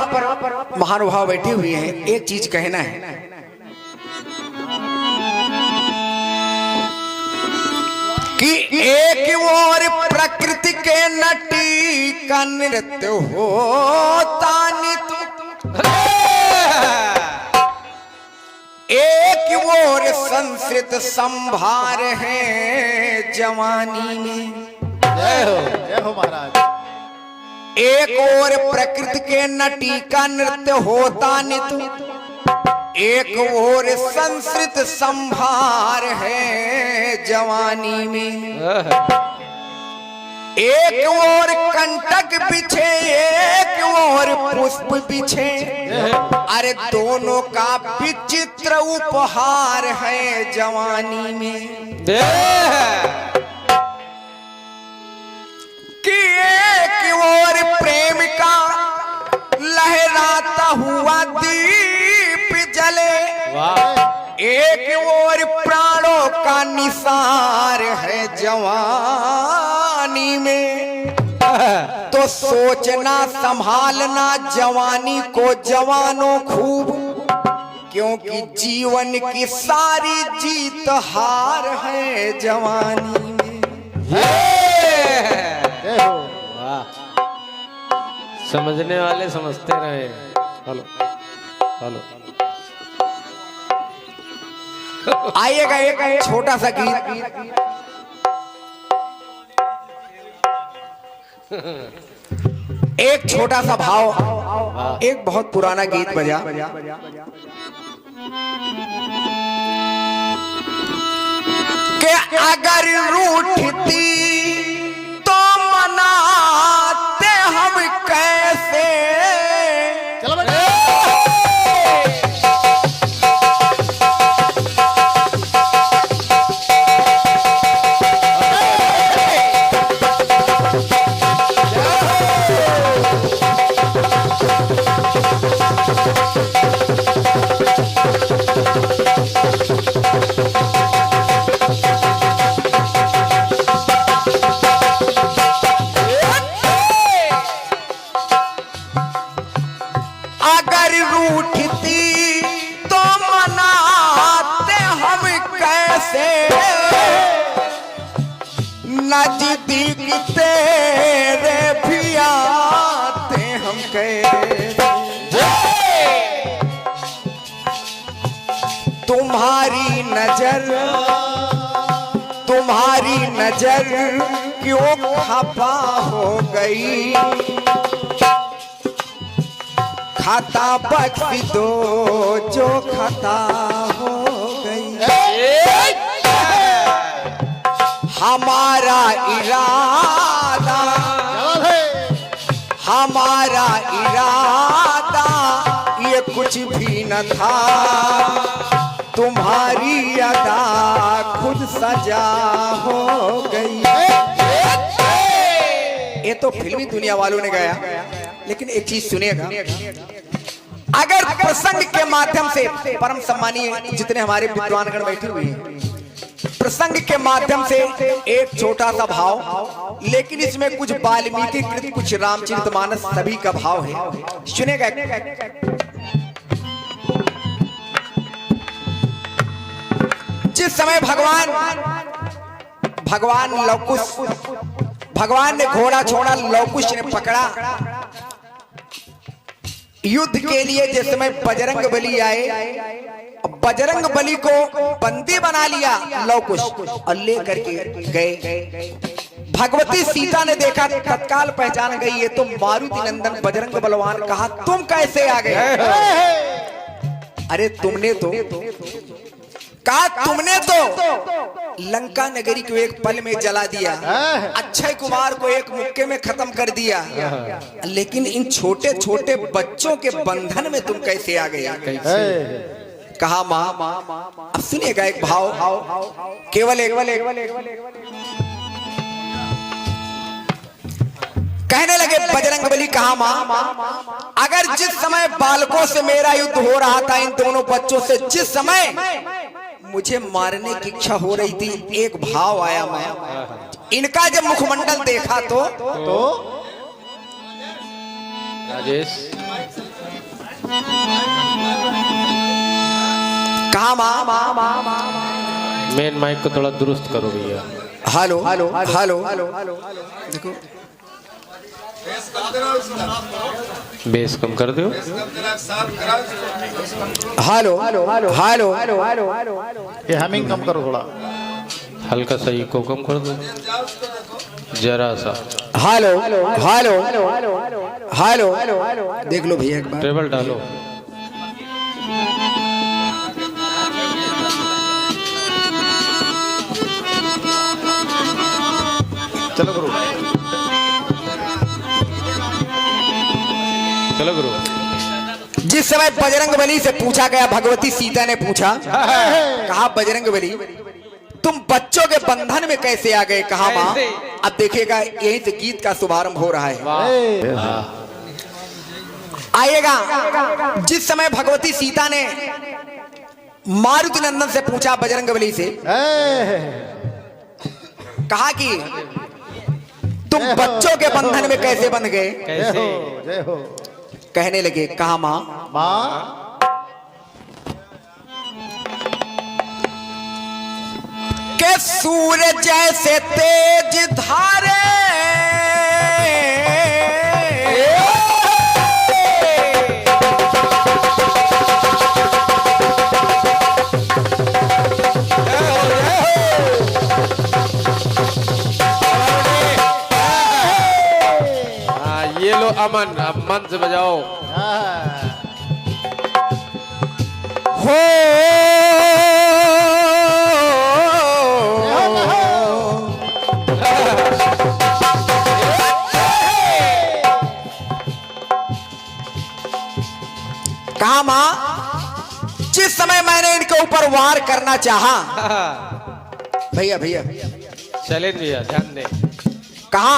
पर महानुभाव बैठे हुए हैं, एक चीज कहना है कि एक और प्रकृति के नटी का नृत्य होता नित, एक और संस्कृत संभार है जवानी में। जय हो महाराज। एक और प्रकृति के नटी का नृत्य होता नित, एक और संस्कृत संभार है जवानी में। एक और कंटक बिछे, एक और पुष्प बिछे, अरे दोनों का विचित्र उपहार है जवानी में। कि एक और प्रेम का लहराता हुआ दीप जले, एक और प्राणों का निसार है जवानी में। तो सोचना संभालना जवानी को जवानों खूब, क्योंकि जीवन की सारी जीत हार है जवानी में। समझने वाले समझते रहे। हेलो हेलो आइएगा एक छोटा सा गीत, एक छोटा सा भाव, एक बहुत पुराना गीत बजा। कि अगर रूठती तो मनाते हम कैसे, चलो बेटा। नजदीक तेरे भी आते हम कैसे, तुम्हारी नजर क्यों खफा हो गई, खाता बख्श दो जो खता हो गई। हमारा इरादा ये कुछ भी न था, तुम्हारी अदा खुद सजा हो गई। ये तो फिल्मी दुनिया वालों ने गाया, लेकिन एक चीज सुनिएगा, अगर प्रसंग के माध्यम से, परम सम्मानीय जितने हमारे विद्वानगण बैठे हुए हैं, प्रसंग के माध्यम से एक छोटा सा भाव, लेकिन इसमें कुछ वाल्मीकि कृत, कुछ रामचरितमानस सभी का भाव है। सुनेगा। जिस समय भगवान ने घोड़ा छोड़ा, लवकुश ने पकड़ा, युद्ध के लिए जिस समय बजरंग बली आए, बजरंग बली को बंदी बना लिया लवकुश और लेकर के गए। भगवती सीता ने देखा, तत्काल पहचान गई, ये तो मारुति नंदन बजरंग बलवान। कहा तुम कैसे आ गए? अरे तुमने तो लंका नगरी को एक पल में जला दिया, अक्षय कुमार को एक मुक्के में खत्म कर दिया, लेकिन इन छोटे छोटे बच्चों के बंधन में तुम कैसे आ गए? कहा माँ। अब सुनिएगा एक भाव, केवल कहने लगे बजरंग बली, कहा माँ, अगर जिस समय बालकों से मेरा युद्ध हो रहा था, इन दोनों बच्चों से जिस समय मुझे मारने की इच्छा हो रही थी, एक भाव आया माँ, इनका जब मुखमंडल देखा तो राजेश कहा माँ? मेन माइक को थोड़ा दुरुस्त करो भैया। हेलो हेलो हेलो देखो, बेस कम कर दो। हेलो हेलो हेलो, ये हमिंग कम करो थोड़ा। हल्का सा इको कम कर दो, जरा सा। हेलो हेलो हेलो, देख लो भैया एक बार। टेबल डालो। चलो गुरु। चलो गुरु। जिस समय बजरंग बली से पूछा गया, भगवती सीता ने पूछा, कहा बजरंग बली तुम बच्चों के बंधन में कैसे आ गए? कहा माँ? अब देखिएगा यही से गीत का शुभारंभ हो रहा है। आइएगा, जिस समय भगवती सीता ने मारुति नंदन से पूछा बजरंग बली से, कहा कि तुम बच्चों के बंधन में कैसे बंध गए? कैसे? जय हो। कहने लगे, कहा माँ? माँ के सूरज जैसे तेज धारे ये लो अमन, अब मन से बजाओ। हो कहा मां? जिस समय मैंने इनके ऊपर वार करना चाहा, भैया भैया चले भैया ध्यान दे। कहा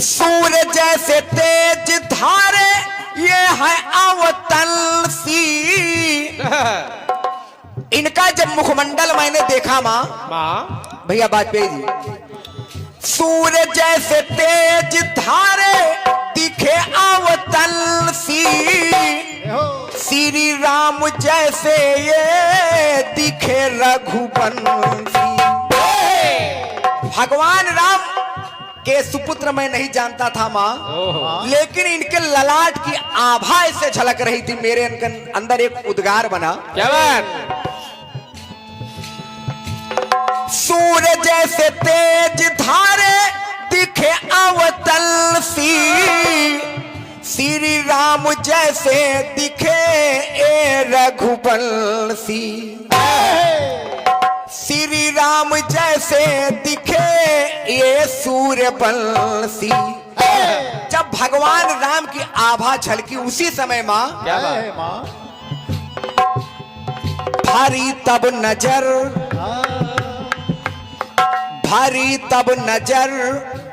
सूरज जैसे तेज धारे ये है अवतल सी। इनका जब मुखमंडल मैंने देखा मां, भैया वाजपेयी जी, सूरज जैसे तेज धारे दिखे अवतल सी, श्री राम जैसे ये दिखे रघुवंशी। भगवान राम के सुपुत्र मैं नहीं जानता था माँ, लेकिन इनके ललाट की आभा से झलक रही थी। मेरे अंदर एक उद्गार बना, क्या बात? सूरज जैसे तेज धारे दिखे अवतल सी, श्री राम जैसे दिखे ए रघुवंशी। श्री राम जैसे दिखे ये सूर्यवंशी। जब भगवान राम की आभा झलकी उसी समय माँ, क्या बात? माँ भारी तब नजर, भारी तब नजर,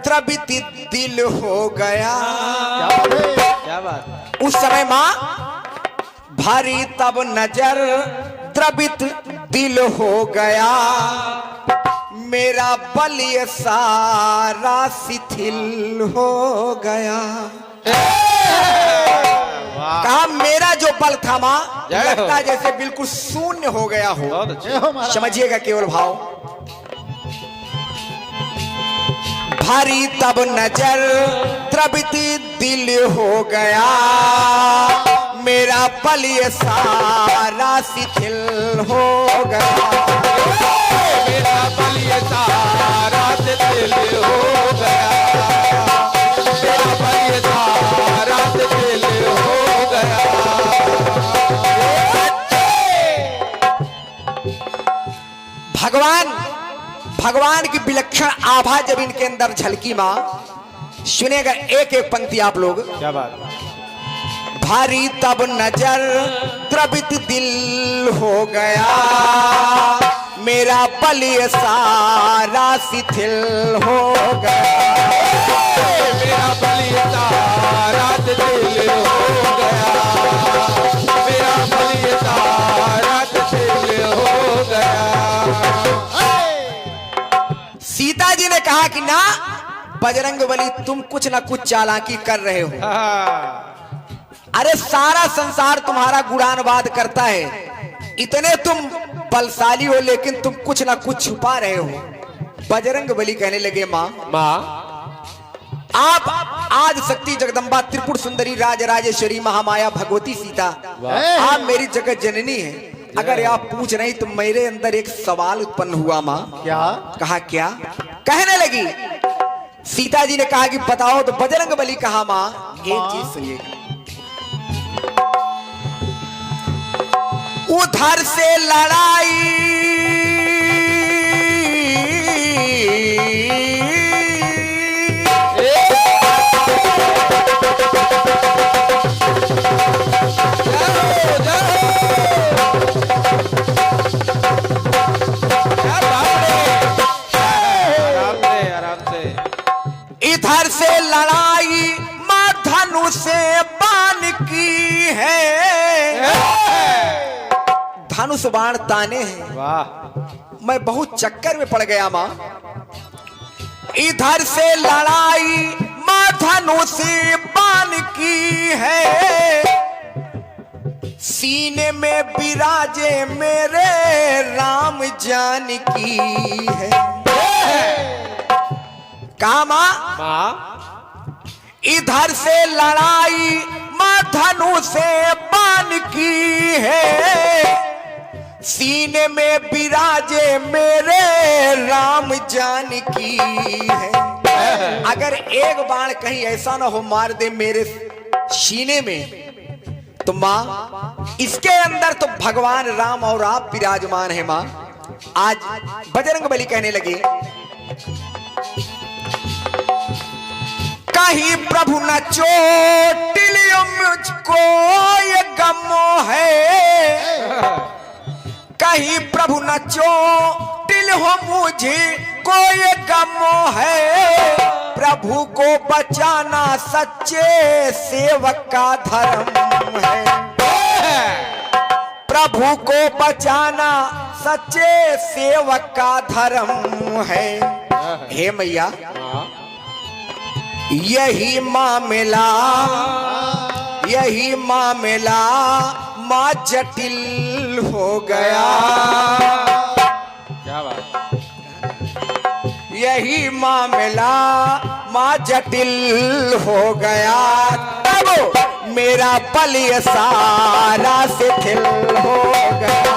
त्रबित दिल हो गया। क्या बात? उस समय माँ भारी तब नजर, द्रवित दिल हो गया। मेरा बल ये सारा शिथिल हो गया। कहा मेरा जो बल था माँ, लगता जैसे बिल्कुल शून्य हो गया हो। बहुत अच्छा। समझिएगा केवल भाव। भारी तब नजर, द्रवित दिल हो गया। मेरा बल ये सारा शिथिल हो गया। मेरा बल ये सारा शिथिल हो गया। मेरा बल ये सारा शिथिल हो गया। भगवान की विलक्षण आभा जब इनके अंदर झलकी मां, सुनेगा एक एक पंक्ति आप लोग। क्या बात? भारी तब नजर, द्रवित दिल हो गया। मेरा बल ये सारा शिथिल हो गया। मेरा बल ये सारा शिथिल हो गया। मेरा बल ये सारा शिथिल हो गया। सीता जी ने कहा कि ना, बजरंगबली तुम कुछ ना कुछ चालाकी कर रहे हो। अरे सारा संसार तुम्हारा गुणानुवाद करता है, इतने तुम बलशाली हो लेकिन तुम कुछ ना कुछ छुपा रहे हो। बजरंगबली कहने लगे माँ आप आज शक्ति जगदम्बा त्रिपुर सुंदरी राजराजेश्वरी महामाया भगवती सीता आप मेरी जगत जननी है। अगर आप पूछ रही तो मेरे अंदर एक सवाल उत्पन्न हुआ माँ। क्या? कहा क्या? कहने लगी सीता जी ने कहा कि बताओ। तो बजरंगबली कहा माँ एक चीज सुनिएगा। उधर से इधर से लड़ाई मां धनुष से बाण की है। धनुष बाण ताने हैं। वाह मैं बहुत चक्कर में पड़ गया मां। इधर से लड़ाई मां धनुष से बाण की है। सीने में विराजे मेरे राम जानकी है। कहा मां? इधर से लड़ाई मां धनु से बाण की है। सीने में विराजे मेरे राम जानकी है। अगर एक बाण कहीं ऐसा ना हो मार दे मेरे सीने में तो मां इसके अंदर तो भगवान राम और आप विराजमान है मां। आज बजरंगबली कहने लगे कहीं प्रभु न चोटिल मुझको ये गम है। कहीं प्रभु न चोटिल हो मुझे कोई गम है। प्रभु को बचाना सच्चे सेवक का धर्म है। प्रभु को बचाना सच्चे सेवक का धर्म है। हे मैया यही मामला मां जटिल हो गया। क्या बात? यही मामला मां जटिल हो गया। तब मेरा बलिया सारा शिथिल हो गया।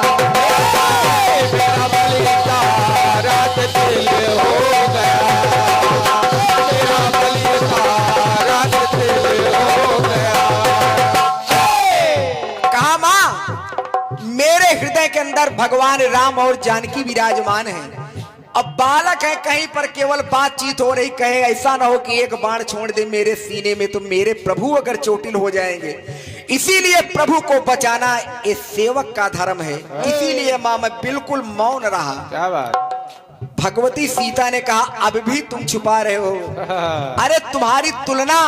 मेरा बलिया सारा शिथिल हो गया। मेरे हृदय के अंदर भगवान राम और जानकी विराजमान है। अब बालक है कहीं पर केवल बातचीत हो रही, कहे ऐसा ना हो कि एक बाण छोड़ दे मेरे सीने में तो मेरे प्रभु अगर चोटिल हो जाएंगे। इसीलिए प्रभु को बचाना ये सेवक का धर्म है। इसीलिए मां मैं बिल्कुल मौन रहा। क्या बात? भगवती सीता ने कहा अब भी तुम छुपा रहे हो। अरे तुम्हारी तुलना,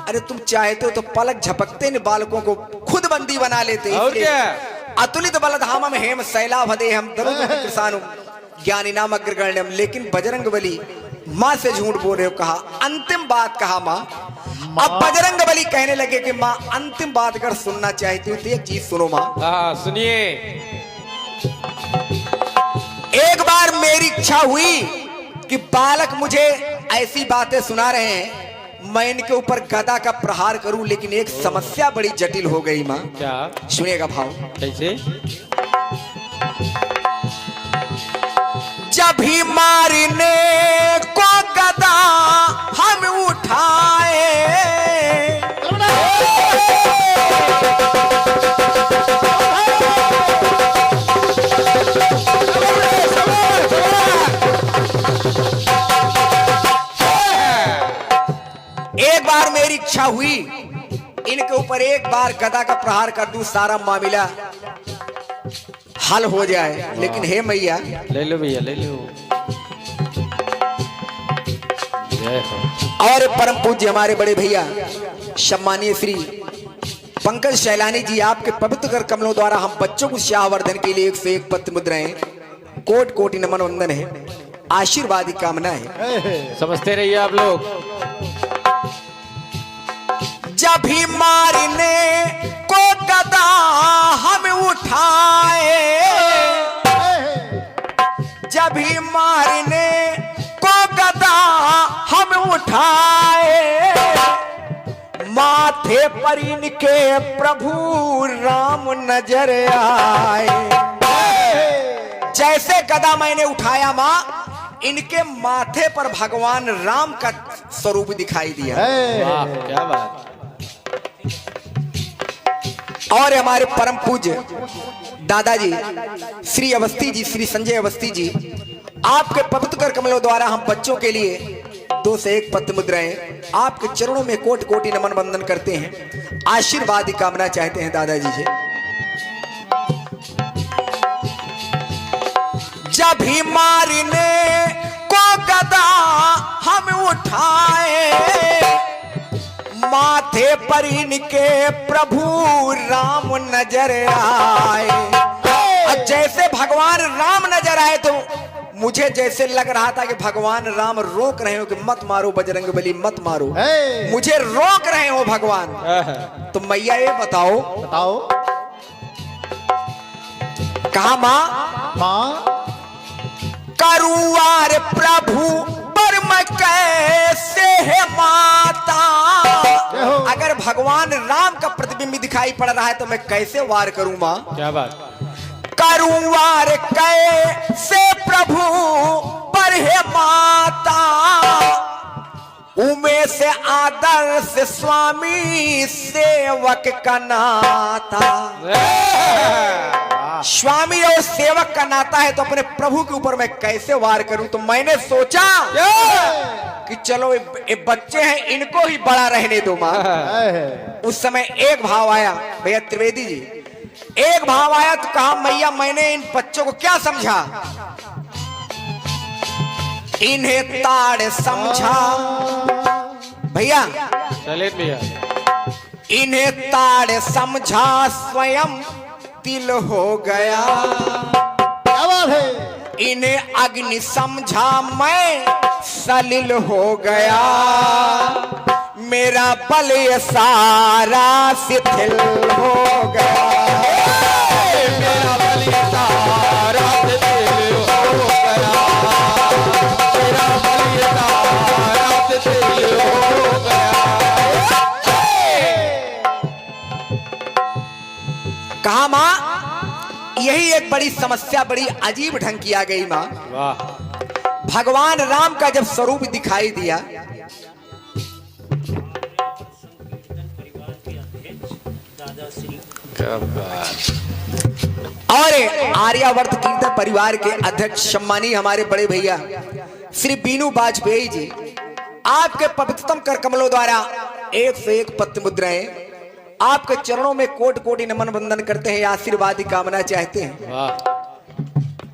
अरे तुम चाहते हो तो पलक झपकते इन बालकों को खुद बंदी बना लेते। और क्या? अतुलित बलधामम हेम शैलाभदे हम दरुसानु ज्ञानी नाम अग्रगण्यम। लेकिन बजरंगबली माँ से झूठ बोल रहे हो। कहा अंतिम बात कहा माँ। अब बजरंगबली कहने लगे कि माँ अंतिम बात अगर सुनना चाहती हो तो एक चीज सुनो माँ। हाँ सुनिए। एक बार मेरी इच्छा हुई कि बालक मुझे ऐसी बातें सुना रहे हैं मैं इनके ऊपर गदा का प्रहार करूं, लेकिन एक समस्या बड़ी जटिल हो गई मां। क्या? सुनिएगा भाव। कैसे? जब भी मारने को गदा हम उठाए एक बार मेरी इच्छा हुई इनके ऊपर एक बार गदा का प्रहार कर दूं, सारा मामला हल हो जाए। लेकिन हे मैया ले लो भैया ले लो। जय हो। और परम पूज्य हमारे बड़े भैया सम्मानीय श्री पंकज शैलानी जी आपके पवित्र कर कमलों द्वारा हम बच्चों को श्यावर्धन के लिए 101 पत्र मुद्राएं कोट कोटि नमन वंदन है। आशीर्वाद की कामना है। समझते रहिए आप लोग। जब भी मारने को गदा हम उठाए, जब भी मारने को गदा हम उठाए, माथे पर इनके प्रभु राम नजर आए। जैसे गदा मैंने उठाया मां, इनके माथे पर भगवान राम का स्वरूप दिखाई दिया। वाह क्या बात। और हमारे परम पूज्य दादाजी श्री अवस्थी जी, श्री संजय अवस्थी जी, आपके पवित्र कर कमलों द्वारा हम बच्चों के लिए 2 से 1 पत्र मुद्राएं आपके चरणों में कोटि कोटि नमन वंदन करते हैं, आशीर्वाद की कामना चाहते हैं दादाजी से। जब भी मारने को गदा हम उठाए, माथे पर इनके प्रभु राम नजर आए। अब जैसे भगवान राम नजर आए तो मुझे जैसे लग रहा था कि भगवान राम रोक रहे हो कि मत मारो बजरंगबली, मत मारो, मुझे रोक रहे हो भगवान। तो मैया ये बताओ कहा मां करुआर प्रभु पर मैं कैसे है माता। अगर भगवान राम का प्रतिबिंब दिखाई पड़ रहा है तो मैं कैसे वार करूं मां। क्या बात। करूं वार कैसे प्रभु पर है माता, उमे से आदर्श स्वामी सेवक का नाता। स्वामी और सेवक का नाता है तो अपने प्रभु के ऊपर मैं कैसे वार करूं। तो मैंने सोचा कि चलो ये बच्चे हैं, इनको ही बड़ा रहने दो मां। उस समय एक भाव आया भैया त्रिवेदी जी, एक भाव आया तो कहा मैया मैंने इन बच्चों को क्या समझा, इन्हें ताड़ समझा। भैया चले भैया, इन्हें ताड़ समझा स्वयं तिल हो गया। क्या बात है। इन्हें अग्नि समझा मैं सलिल हो गया। मेरा बल ये सारा शिथिल हो गया। मेरा बल ये सारा शिथिल हो गया। मेरा बल ये सारा शिथिल हो गया। कहा मां यही एक बड़ी समस्या, बड़ी अजीब ढंग की आ गई मां। वाह। भगवान राम का जब स्वरूप दिखाई दिया, क्या बात। और आर्यावर्त कीर्तन परिवार के अध्यक्ष सम्मानीय हमारे बड़े भैया श्री बीनू वाजपेयी जी, आपके पवित्रतम कर कमलों द्वारा 1 से 1 पत्र मुद्राएं आपके चरणों में कोटि कोटि नमन वंदन करते हैं, आशीर्वाद की कामना चाहते हैं। वाह।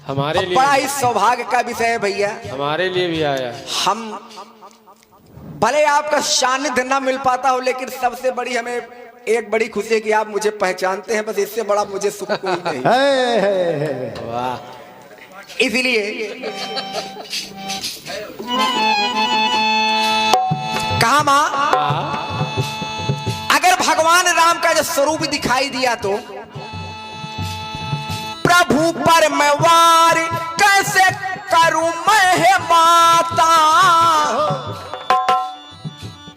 हमारे लिए बड़ा ही सौभाग्य का विषय है भैया, हमारे लिए भी आया। हम भले आपका सानिध्य न मिल पाता हो, लेकिन सबसे बड़ी हमें एक बड़ी खुशी है कि आप मुझे पहचानते हैं, बस इससे बड़ा मुझे सुख कोई नहीं। वाह। इसलिए कहा मां अगर भगवान राम का जो स्वरूप दिखाई दिया तो प्रभु पर मैं वार कैसे करूं मैं है माता।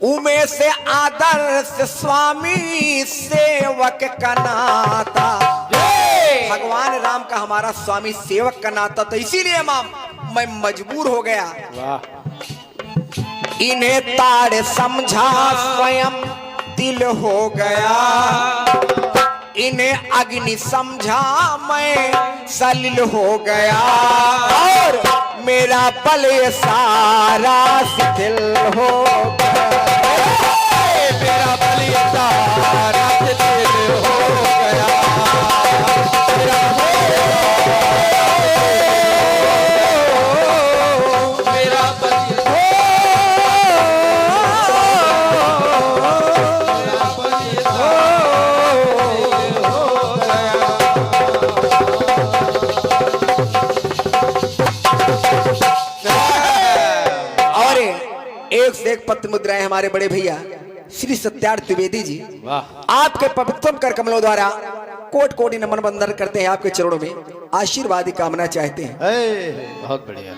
उमे से आदर्श स्वामी सेवक का नाता। भगवान राम का हमारा स्वामी सेवक का नाता, तो इसीलिए मैं मजबूर हो गया। वाह। इन्हें ताड़ समझा स्वयं तिल हो गया। इन्हें अग्नि समझा मैं सलिल हो गया। और मेरा बल सारा शिथिल हो गया। मेरा बल सारा शिथिल हो गया। मेरा मुद्राएं हमारे बड़े भैया श्री सत्यार्थ द्विवेदी जी वाह आपके पवित्र कर कमलों द्वारा कोट कोटि नमन बंदन करते हैं आपके चरणों में आशीर्वाद की कामना चाहते हैं। ए, बहुत बढ़िया।